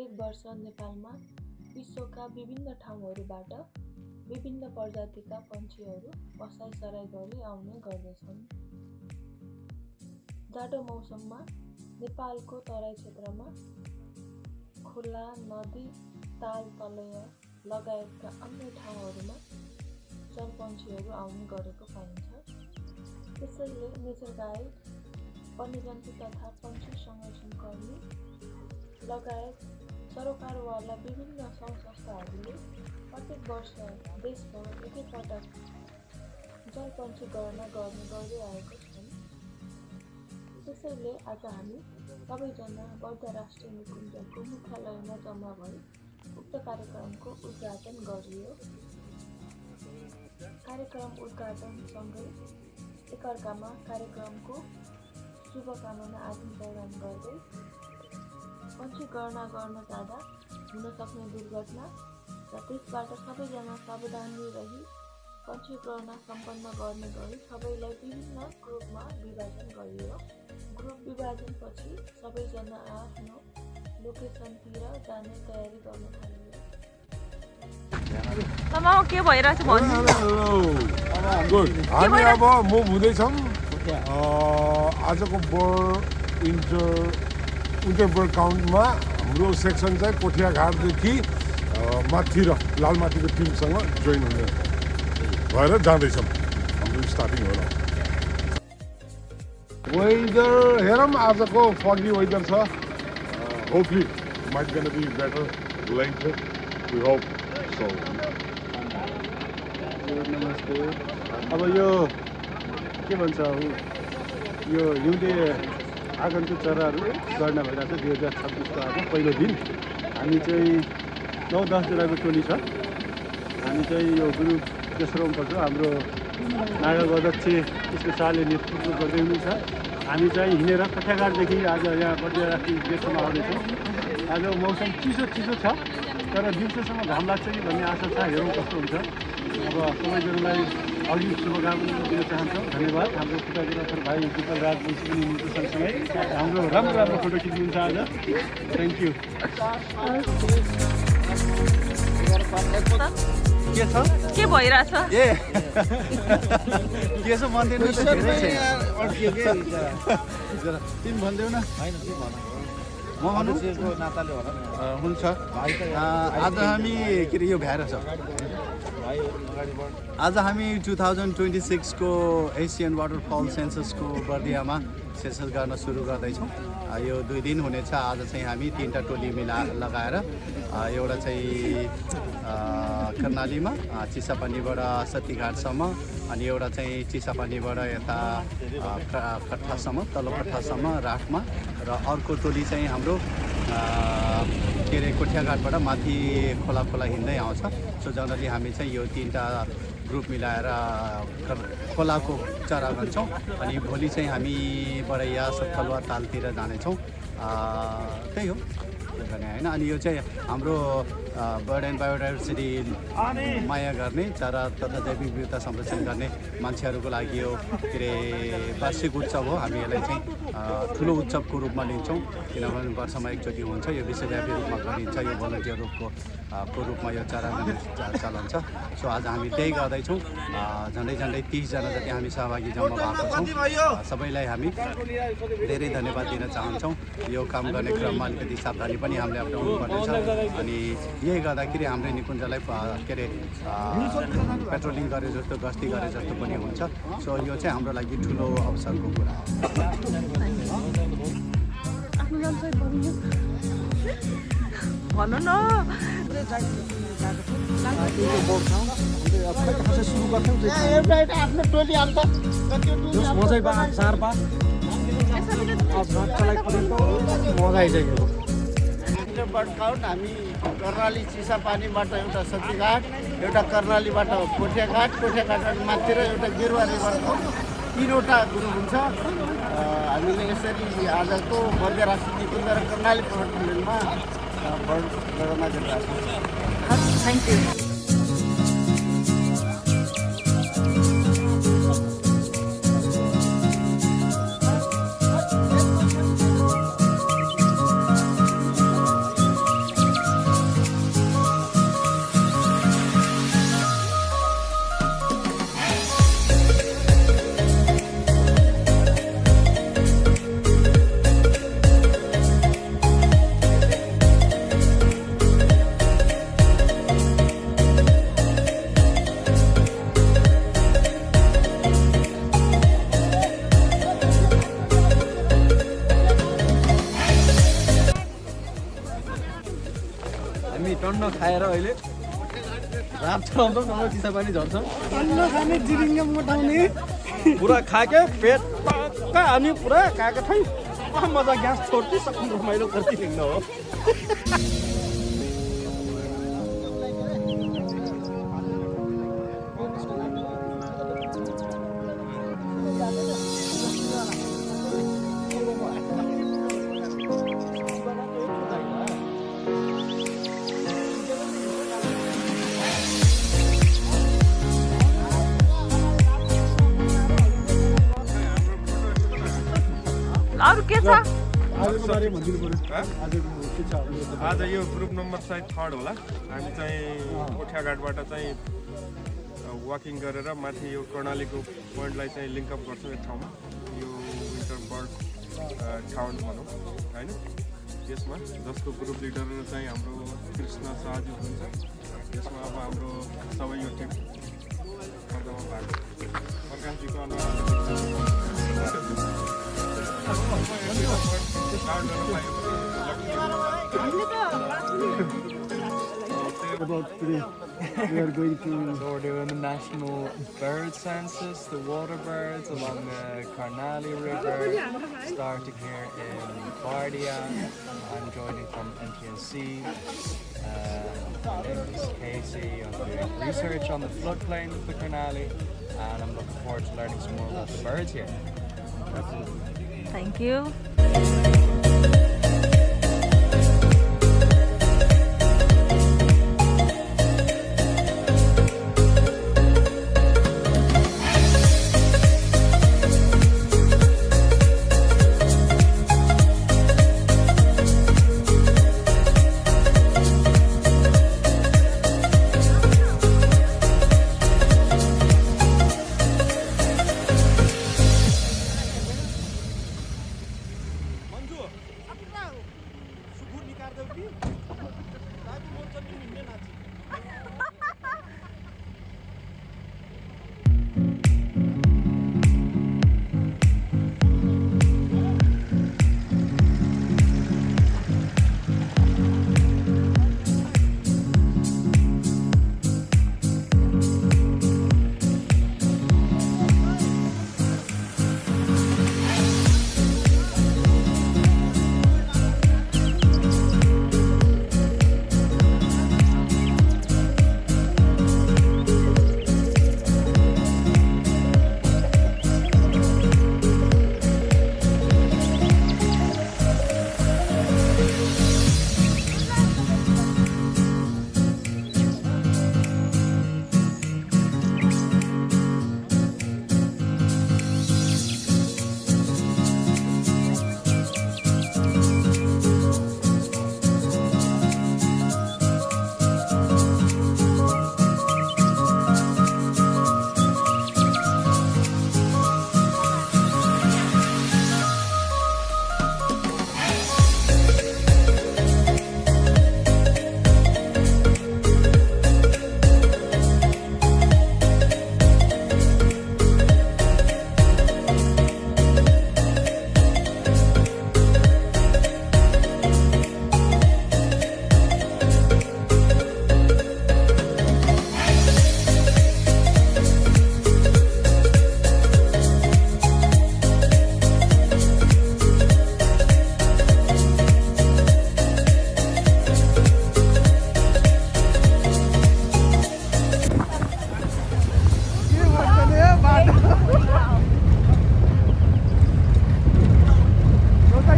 हरेक वर्ष नेपालमा विश्वका विभिन्न ठाउँहरूबाट विभिन्न प्रजातिका पन्छीहरू बसाइसराई गरी आउने गर्दछन्। जाडो मौसममा नेपालको तराई क्षेत्रमा खोला, नदी, ताल, तलय लगायतका अन्य ठाउँहरूमा जलपन्छीहरू आउने गरेको पाइन्छ। त्यसैले नेचर गाइड, वन्यजन्तु तथा पन्छी संरक्षण कर्मी लगायत सरोकारवाला विभिन्न सङ्घ-संस्थाहरूले प्रत्येक वर्ष देशभर एकैपटक जलपन्छी गणना गर्ने गर्दै आएको छन्। त्यसैले आज हामी सबैजना बौद्ध राष्ट्रिय निकुञ्जको मुख्यालयमा जम्मा भई उक्त कार्यक्रमको उद्घाटन गरियो। कार्यक्रम उद्घाटनसँगै एकअर्कामा कार्यक्रमको शुभकामना आदान-प्रदान गर्दै पन्छी गणना गर्न जाँदा हुन सक्ने दुर्घटना र त्यसबाट सबैजना सावधानी रही पन्छी गणना सम्पन्न गर्ने गरी सबैलाई विभिन्न ग्रुपमा विभाजन गरियो। ग्रुप विभाजनपछि सबैजना आफ्नो लोकेसनतिर जाने तयारी गर्न थालियो। के भइरहेछ गुड। हामी अब मुभ हुँदैछौँ आजको बर्ड इन्टर बर्ड काउन्टमा। हाम्रो सेक्सन चाहिँ कोठियाघाटदेखि माथि र लालमाटीको टिमसँग जोइन हुने भएर जाँदैछौँ। हाम्रो स्टार्टिङ होला। वेदर हेरौँ, आजको फगी वेदर छ। Hopefully might gonna be better later, we hope so. नमस्ते। अब यो के भन्छ यो हिउँदे आगन्तुक चराहरू गणना भइरहेको छ 2026को आज पहिलो दिन। हामी चाहिँ 9-10 जनाको टोली छ। हामी चाहिँ यो ग्रुप तेस्रोमा पर्छ। हाम्रो नायक अध्यक्ष यसको शाहले नेतृत्व गर्दै हुनुहुन्छ। हामी चाहिँ हिँडेर कोठियाघाटदेखि आज यहाँ बौद्ध राष्ट्रिय गेटसम्म आउँदैछौँ। आज मौसम चिसो छ, तर दिउँसोसम्म घाम लाग्छ कि भन्ने आशा छ। हेरौँ कस्तो हुन्छ। अब सबैजनालाई अघि शुभकामना दिन चाहन्छौँ। धन्यवाद। हाम्रो फोटोग्राफर भाइ विपल राजवंशी पनि हुनुहुन्छ सँगसँगै। हाम्रो राम्रो फोटो खिच्नुहुन्छ आज। Thank you. के छ? के भइरहेछ? के छ भन्दैन त धेरै छ अड्कियो के तिमी भन्दैौ न? हैन तिमी भन। म भन्नु यसको नाताले होला नि। हुन्छ। आज हामी के रे यो भ्याएर छ। आज हामी 2026 को एसियन वाटरफल सेन्ससको बर्दियामा सेन्सस गर्न सुरु गर्दैछौँ। यो 2 दिन हुनेछ। आज चाहिँ हामी 3टा टोली लगाएर एउटा चाहिँ कर्णालीमा चिसापानीबाट सतीघाटसम्म, अनि एउटा चाहिँ चिसापानीबाट यता कट्ठासम्म, तल्लो कट्ठासम्म राठमा, र अर्को टोली चाहिँ हाम्रो के अरे कोठियाघाटबाट माथि खोला हिँड्दै आउँछ। सो जनरली हामी चाहिँ यो 3टा ग्रुप मिलाएर खोलाको चरा गर्छौँ। अनि भोलि चाहिँ हामी बडैया सत्कलुवा तालतिर जानेछौँ। त्यही हो होइन। अनि यो चाहिँ हाम्रो बर्ड एन्ड बायोडाइभर्सिटी माया गर्ने, चरा तथा जैविक विविधता संरक्षण गर्ने मान्छेहरूको लागि यो के अरे वार्षिक उत्सव हो। हामी यसलाई चाहिँ ठुलो उत्सवको रूपमा लिन्छौँ, किनभने वर्षमा एकचोटि हुन्छ। यो विश्वव्यापी रूपमा गरिन्छ। यो भोलिन्टियर रूपमा यो चरा गर्ने चलन छ। सो आज हामी त्यही गर्दैछौँ। झन्डै 30 जना जति हामी सहभागी जम्मा भएको छौँ। सबैलाई हामी धेरै धन्यवाद दिन चाहन्छौँ। यो काम गर्ने क्रममा अलिकति सावधानी पनि हामीले अप्नाउनु पर्नेछ। अनि यही गर्दाखेरि हाम्रो निकुञ्जलाई के अरे पेट्रोलिङ गरे जस्तो, गस्ती गरे जस्तो पनि हुन्छ। सो यो चाहिँ हाम्रो लागि ठुलो अवसरको कुरा हो। भन न। आफ्नो टोली आउँछ मजा आइसक्यो। बर्ड काउन्ट हामी कर्णाली चिसापानीबाट एउटा सतीघाट, एउटा कर्णालीबाट कोठियाघाट माथि र एउटा गेरुवा रिभरको 3वटा ग्रुप हुन्छ। हामीले यसरी आजको बौद्ध राष्ट्रिय निकुञ्ज र कर्णाली पर्यटनमा बर्ड गणना गरिरहेको छौँ। Thank you. हामी टन्न खाएर अहिले रात चलाउँछौँ नभए चिसा पानी झर्छौँ अन्न खाने जिरिङ्गा मोटाउने पुरा खाके पेट पक्का अनि पुरा खाएको ठै मजा ग्यास छोड्दै सक्नु रमाइलो गर्दै हिँड्न हो अरू के छ आजको बारे भनिदिनु पर्यो आजको के छ आज यो ग्रुप नम्बर सायद 3rd होला हामी चाहिँ कोठियाघाटबाट चाहिँ वाकिङ गरेर माथि यो कर्णालीको पोइन्टलाई चाहिँ लिङ्कअप गर्छौँ एक ठाउँमा यो विन्टर बर्ड ठाउँ भनौँ होइन यसमा जसको ग्रुप लिडर चाहिँ हाम्रो कृष्ण शाहजी हुनुहुन्छ यसमा अब हाम्रो सबै यो टिम पर्दामा भएको प्रकाशजीको अनुहार about today we are going to So we're doing the national bird census, the water birds along the Karnali River, starting here in Bardia. I'm joining from NTNC. My name is Casey. I'm doing research on the floodplain of the Karnali, and I'm looking forward to learning some more about the birds here. Thank you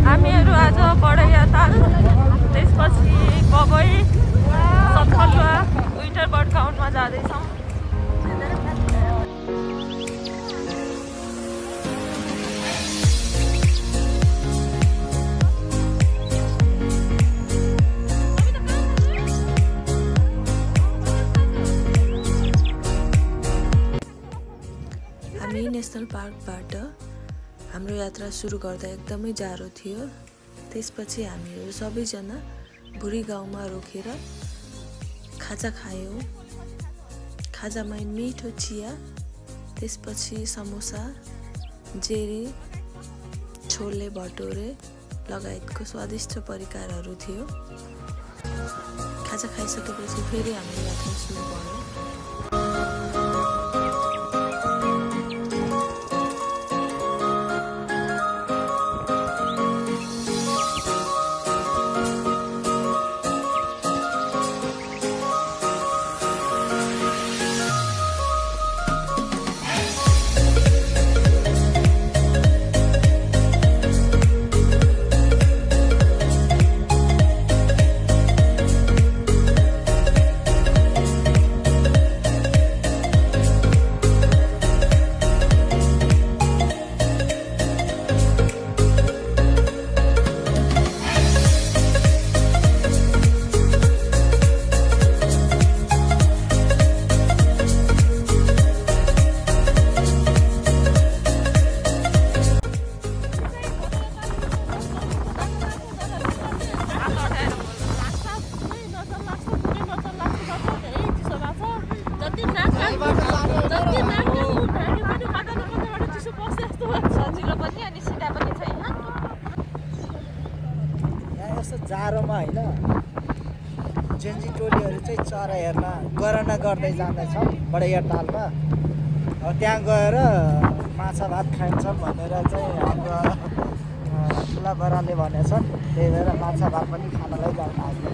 हामीहरू आज बडैया ताल त्यसपछि कबै सत्खलुवा winter bird काउन्टमा जाँदैछौँ हामी national पार्कबाट हाम्रो यात्रा सुरु गर्दा एकदमै जाडो थियो त्यसपछि हामीहरू सबैजना भुरी गाउँमा रोकेर खाजा खायौँ खाजामा मिठो चिया त्यसपछि समोसा जेरी छोले भटोरे लगायतको स्वादिष्ट परिकारहरू थियो खाजा खाइसकेपछि फेरि हाम्रो यात्रा सुरु भयो। जाडोमा होइन जेन्जी टोलीहरू चाहिँ चरा हेर्न गरना गर्दै जाँदैछ बडैया तालमा। अब त्यहाँ गएर माछा भात खाइन्छन् भनेर चाहिँ हाम्रो ठुला बराले भनेछन्, त्यही भएर माछा भात पनि खानलाई जान लाग्यो।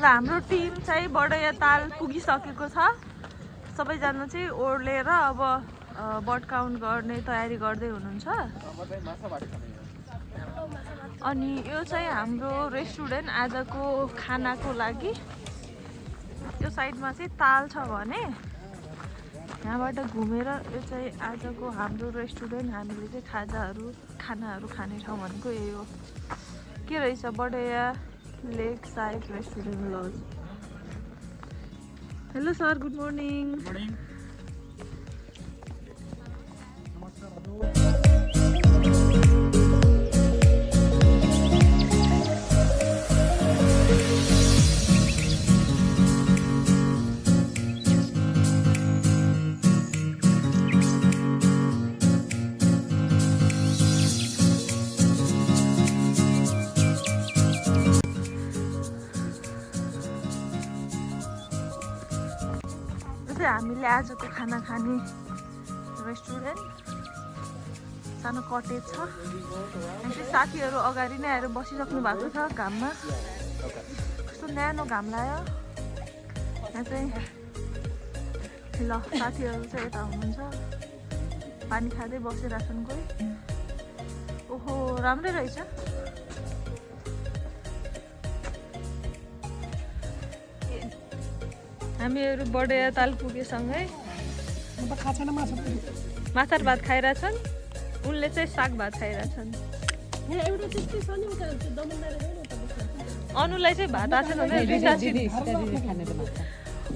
हाम्रो टिम चाहिँ बडैया ताल पुगिसकेको छ सबैजना चाहिँ ओर्लेर अब बर्ड काउन्ट गर्ने तयारी गर्दै हुनुहुन्छ। अनि यो चाहिँ हाम्रो रेस्टुरेन्ट आजको खानाको लागि। यो साइडमा चाहिँ ताल छ भने यहाँबाट घुमेर यो चाहिँ आजको हाम्रो रेस्टुरेन्ट हामीले चाहिँ खानाहरू खाने ठाउँ भनेको यही हो। के रहेछ बडेया lake side restaurant lodge. Hello sir, good morning. हामीले आजको खाना खाने रेस्टुरेन्ट सानो कटेज छ। यहाँ साथीहरू अगाडि नै आएर बसिसक्नु भएको छ घाममा। कस्तो न्यानो घाम लाग्यो यहाँ चाहिँ। ल साथीहरू चाहिँ यता हुनुहुन्छ, पानी खाँदै बसिरहेछन् कोही। ओहो राम्रै रहेछ। हामीहरू बडेया ताल पुगेसँगै माछा भात खाइरहेछन्, उनले चाहिँ साग भात खाइरहेछन्। अनुलाई चाहिँ भात आछन् भने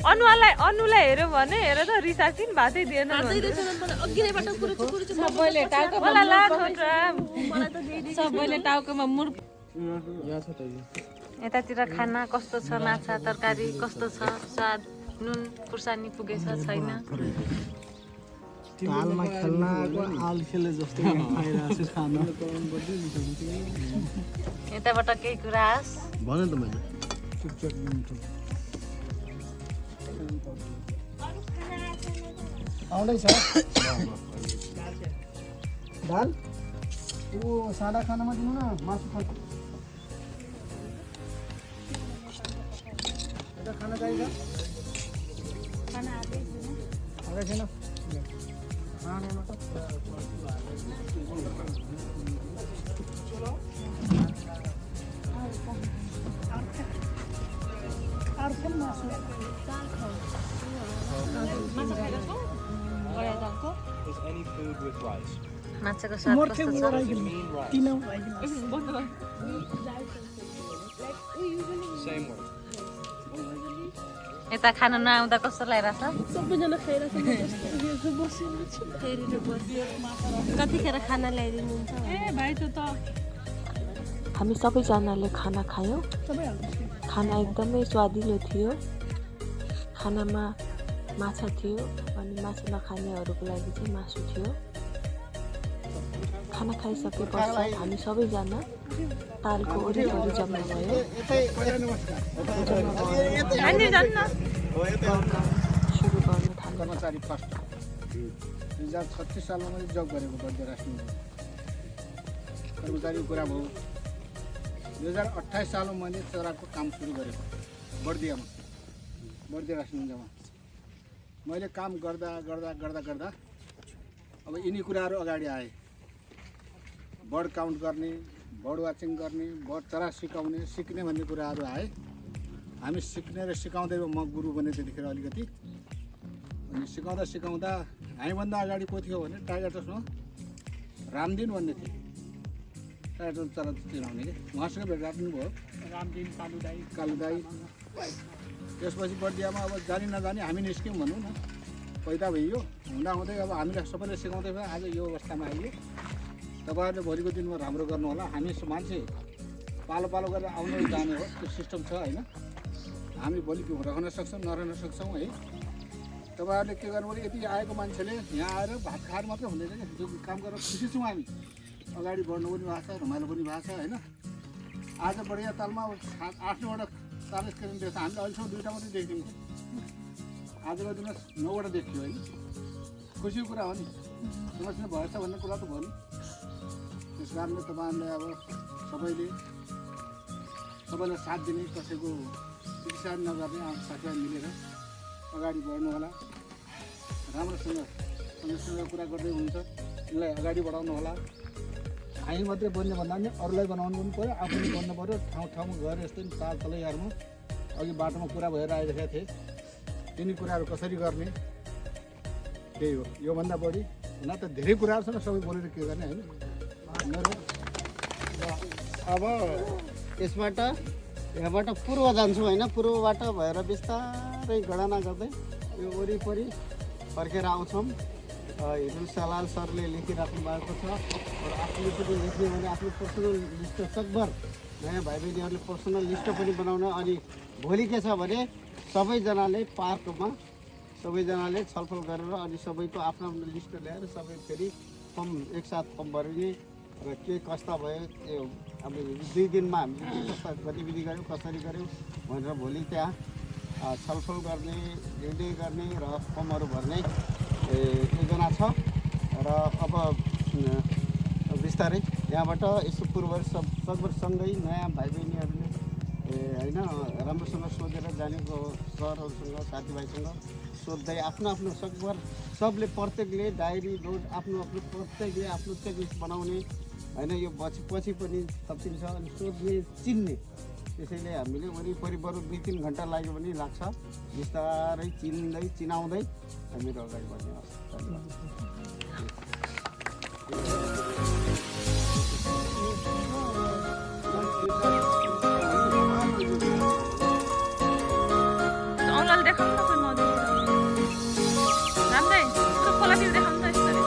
अनुलाई हेऱ्यो भने हेर त रिसासिन भातै दिएन। सबैले टाउकोमा मुर। यतातिर खाना कस्तो छ, माछा तरकारी कस्तो छ, स्वाद नुन खुर्सानी पुगेछ छैन। तालमा खेल्न आएको आल खेले जस्तो खाइरहेको छु खाना। यताबाट केही कुरा आस भने त मैले आउँदैछ दाल। ऊ सादा खानामा दिनु न, मासु खानु। खाना चाहिन्छ? खाना आएकै छैन। माछाको स्वाद कस्तो छ? यता खाना नआउँदा कस्तो लागिरहेछ? सबैजना खाइरहेछ। कतिखेर खाना ल्याइदिनुहुन्छ? हामी सबैजनाले खाना खायौँ। खाना एकदमै स्वादिलो थियो। खानामा माछा थियो अनि माछा नखानेहरूको लागि चाहिँ मासु थियो। खाना खाइसके पश्चात हामी सबैजना तालको वरिपरि जम्मा भयो। सुरु गर्न थाल्यो। कर्मचारी फर्स्ट 2036 सालमा मैले जब गरेको बर्दिया राष्ट्रिय कर्मचारीको कुरा भयो। 2028 सालमा मैले चराको काम सुरु गरेको बर्दियामा, बर्दिया राष्ट्रियमा। मैले काम गर्दा गर्दा गर्दा गर्दा अब यिनी कुराहरू अगाडि आए। बर्ड काउन्ट गर्ने, बर्ड वाचिङ गर्ने, बर्ड चरा सिकाउने, सिक्ने भन्ने कुराहरू आए। हामी सिक्ने र सिकाउँदै म गुरु बने त्यतिखेर अलिकति। अनि सिकाउँदा सिकाउँदा हामीभन्दा अगाडि को थियो भने टाइगर टसमा रामदिन भन्ने थियो। टाइगर टस चरा चिनाउने कि उहाँसँग भेटघाट पनि भयो। रामदिन, कालु दाई। त्यसपछि बर्दियामा अब जानी नजानी हामी निस्क्यौँ भनौँ न, पैदा भइयो। हुँदा हुँदै अब हामीलाई सबैले सिकाउँदै भयो। आज यो अवस्थामा आइयो। तपाईँहरूले भोलिको दिनमा राम्रो गर्नु होला। हामी मान्छे पालो पालो गरेर आउनु जाने हो, त्यो सिस्टम छ होइन। हामी भोलि रहन सक्छौँ नरहन सक्छौँ है। तपाईँहरूले के गर्नु भने यति आएको मान्छेले यहाँ आएर भात खाएर मात्रै हुँदैन कि, जो काम गरेर खुसी छौँ हामी। अगाडि बढ्नु पनि भएको छ, रमाइलो पनि भएको छ होइन। आज बढिया तालमा 8-9वटा ताल स्क्रिन देख्छ। हामीले अहिलेसम्म 2टा मात्रै देख्यौँ। आजको दिनमा 9वटा देखियो होइन। खुसीको कुरा हो नि, समस्या भएछ भन्ने कुरा त भयो नि। त्यस कारणले तपाईँहरूले अब सबैलाई साथ दिने, कसैको चिकित्सा नगर्ने साथीभाइ मिलेर अगाडि बढ्नु होला। राम्रोसँग सँगसँगै कुरा गर्दै हुनुहुन्छ। यसलाई अगाडि बढाउनु होला। हामी मात्रै बोल्ने भन्दा पनि अरूलाई बनाउनु पनि पऱ्यो, आफू पनि बोल्नु पऱ्यो। ठाउँ ठाउँमा गएर यस्तै ताल तलैहरूमा अघि बाटोमा कुरा भएर आइरहेका थिए। तिनी कुराहरू कसरी गर्ने त्यही हो। योभन्दा बढी न त धेरै कुराहरू छन्, सबै बोलेर के गर्ने होइन। अब यसबाट यहाँबाट पूर्व जान्छु होइन, पूर्वबाट भएर बिस्तारै गणना गर्दै यो वरिपरि फर्केर आउँछौँ। हिरुल सलाल सरले लेखिराख्नु भएको छ। र आफूले पनि लेख्ने भने आफ्नो पर्सनल लिस्ट सकभर नयाँ भाइ बहिनीहरूले पर्सनल लिस्ट पनि बनाउन। अनि भोलि के छ भने सबैजनाले पार्कमा सबैजनाले छलफल गरेर अनि सबैको आफ्नो आफ्नो लिस्ट ल्याएर सबै फेरि फर्म एकसाथ फर्म भरिने र के कस्ता भयो त्यो अब 2 दिनमा हामीले कस्ता गतिविधि गऱ्यौँ कसरी गऱ्यौँ भनेर भोलि त्यहाँ छलफल गर्ने निर्णय गर्ने र फर्महरू भर्ने योजना छ। र अब बिस्तारै यहाँबाट यसो पूर्व सकभरसँगै नयाँ भाइ बहिनीहरूले होइन राम्रोसँग सोधेर जानेको सरहरूसँग साथीभाइसँग सोध्दै आफ्नो आफ्नो सकभर सबले प्रत्येकले डायरी नोट आफ्नो आफ्नो प्रत्येकले आफ्नो चेकलिस्ट बनाउने होइन। यो पछि पनि थपिन्छ अनि सोध्ने चिन्ने। त्यसैले हामीले वरिपरि बरु 2-3 घन्टा लाग्यो भने लाग्छ। बिस्तारै चिन्दै चिनाउँदै हामीहरू अगाडि बढ्ने हवस्। धन्यवाद। औँलाले देखाउनु न कोही नदी राम्रै पुरो खोलातिर देखाउनु त यसरी।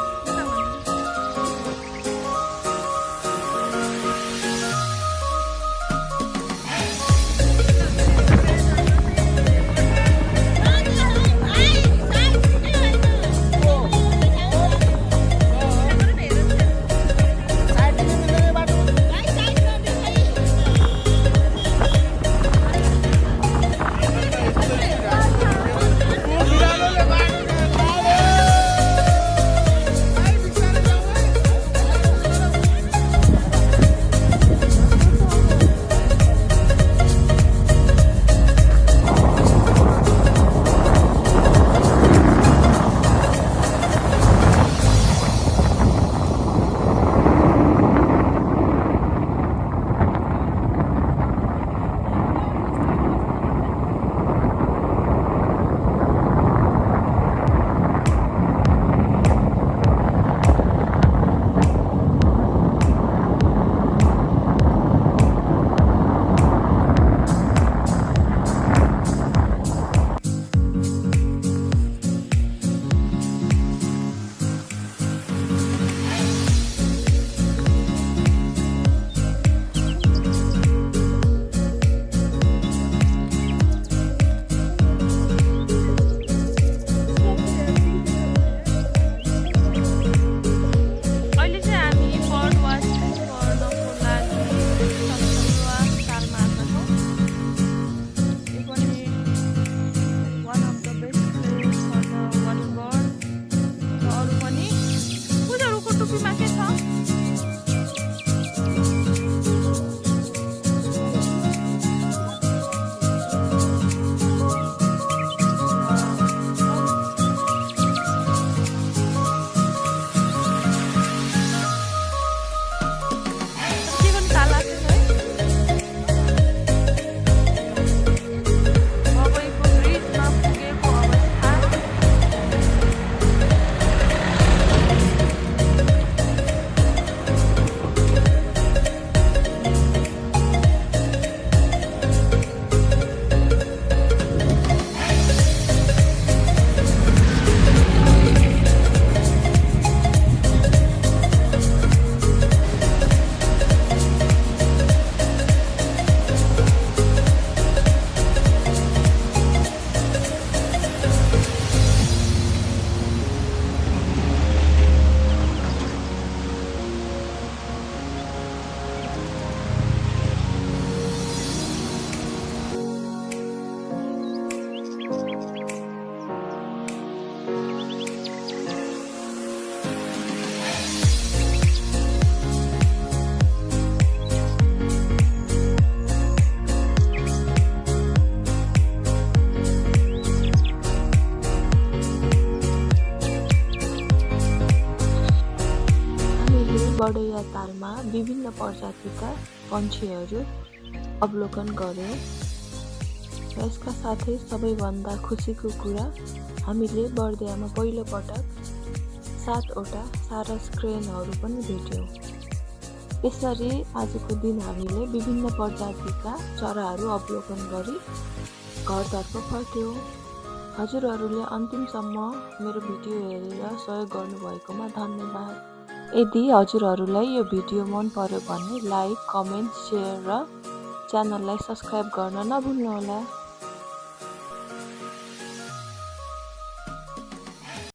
बडैया तालमा विभिन्न प्रजातिका पन्छीहरू अवलोकन गर्यौं। यसका साथै सबैभन्दा खुसीको कुरा हामीले बर्दियामा पहिलो पटक 7वटा सारस क्रेनहरू पनि भेट्यौं। यसरी आजको दिन हामीले विभिन्न प्रजातिका चराहरू अवलोकन गरी घरतर्फ फर्क्यौं। हजुरहरूले अन्तिमसम्म मेरो भिडियो हेरेर सहयोग गर्नुभएकोमा धन्यवाद। यदि हजुरहरूलाई यो भिडियो मन पर्यो भने लाइक, कमेन्ट, सेयर र च्यानललाई सब्स्क्राइब गर्न नभुल्नुहोला।